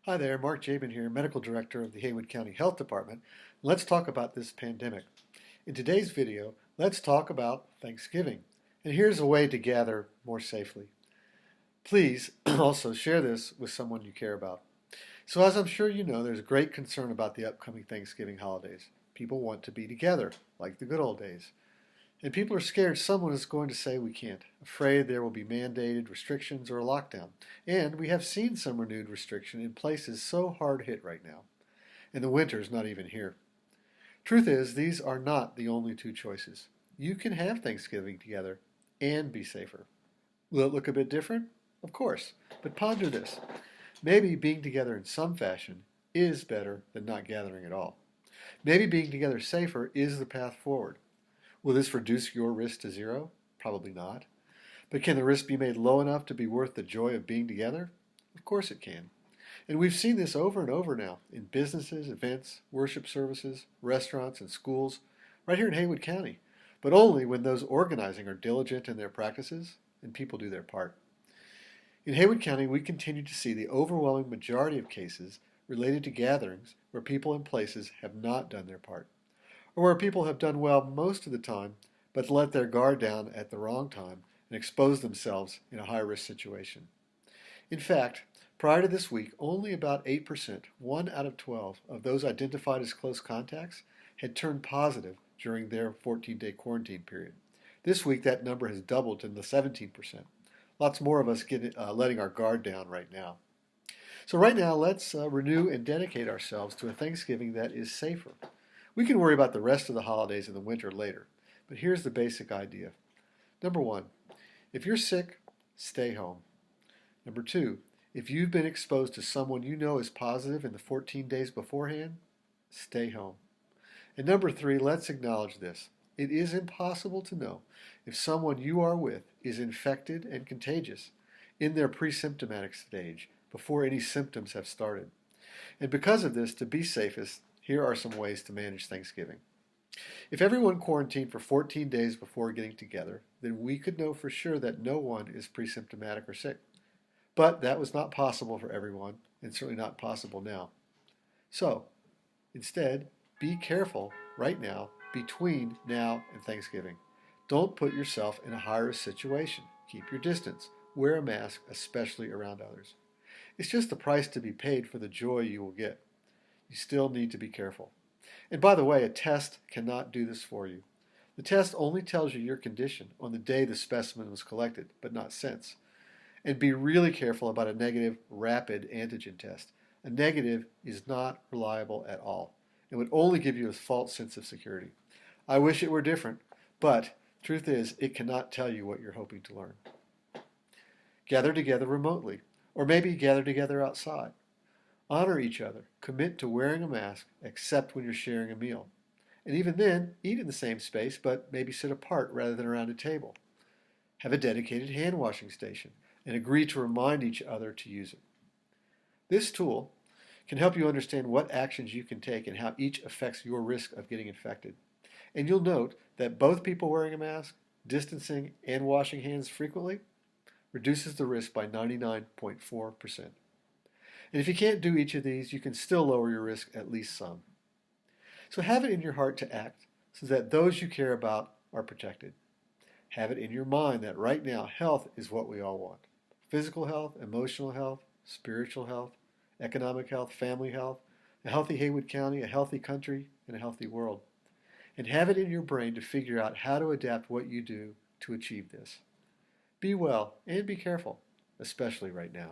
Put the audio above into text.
Hi there, Mark Jaben here, Medical Director of the Haywood County Health Department. Let's talk about this pandemic. In today's video, let's talk about Thanksgiving. And here's a way to gather more safely. Please also share this with someone you care about. So as I'm sure you know, there's great concern about the upcoming Thanksgiving holidays. People want to be together, like the good old days. And people are scared someone is going to say we can't, afraid there will be mandated restrictions or a lockdown. And we have seen some renewed restriction in places so hard hit right now. And the winter's not even here. Truth is, these are not the only two choices. You can have Thanksgiving together and be safer. Will it look a bit different? Of course. But ponder this. Maybe being together in some fashion is better than not gathering at all. Maybe being together safer is the path forward. Will this reduce your risk to zero? Probably not. But can the risk be made low enough to be worth the joy of being together? Of course it can. And we've seen this over and over now in businesses, events, worship services, restaurants, and schools, right here in Haywood County, but only when those organizing are diligent in their practices and people do their part. In Haywood County, we continue to see the overwhelming majority of cases related to gatherings where people and places have not done their part, or where people have done well most of the time, but let their guard down at the wrong time and expose themselves in a high-risk situation. In fact, prior to this week, only about 8%, 1 out of 12, of those identified as close contacts had turned positive during their 14-day quarantine period. This week, that number has doubled to the 17%. Lots more of us letting our guard down right now. So right now, let's renew and dedicate ourselves to a Thanksgiving that is safer. We can worry about the rest of the holidays in the winter later, but here's the basic idea. Number one, if you're sick, stay home. Number two, if you've been exposed to someone you know is positive in the 14 days beforehand, stay home. And number three, let's acknowledge this. It is impossible to know if someone you are with is infected and contagious in their pre-symptomatic stage before any symptoms have started. And because of this, to be safest, here are some ways to manage Thanksgiving. If everyone quarantined for 14 days before getting together, then we could know for sure that no one is pre-symptomatic or sick. But that was not possible for everyone, and certainly not possible now. So, instead, be careful right now between now and Thanksgiving. Don't put yourself in a high-risk situation. Keep your distance. Wear a mask, especially around others. It's just the price to be paid for the joy you will get. You still need to be careful. And by the way, a test cannot do this for you. The test only tells you your condition on the day the specimen was collected, but not since. And be really careful about a negative rapid antigen test. A negative is not reliable at all. It would only give you a false sense of security. I wish it were different, but truth is, it cannot tell you what you're hoping to learn. Gather together remotely, or maybe gather together outside. Honor each other. Commit to wearing a mask, except when you're sharing a meal. And even then, eat in the same space, but maybe sit apart rather than around a table. Have a dedicated hand washing station, and agree to remind each other to use it. This tool can help you understand what actions you can take and how each affects your risk of getting infected. And you'll note that both people wearing a mask, distancing, and washing hands frequently reduces the risk by 99.4%. And if you can't do each of these, you can still lower your risk at least some. So have it in your heart to act so that those you care about are protected. Have it in your mind that right now health is what we all want. Physical health, emotional health, spiritual health, economic health, family health, a healthy Haywood County, a healthy country, and a healthy world. And have it in your brain to figure out how to adapt what you do to achieve this. Be well and be careful, especially right now.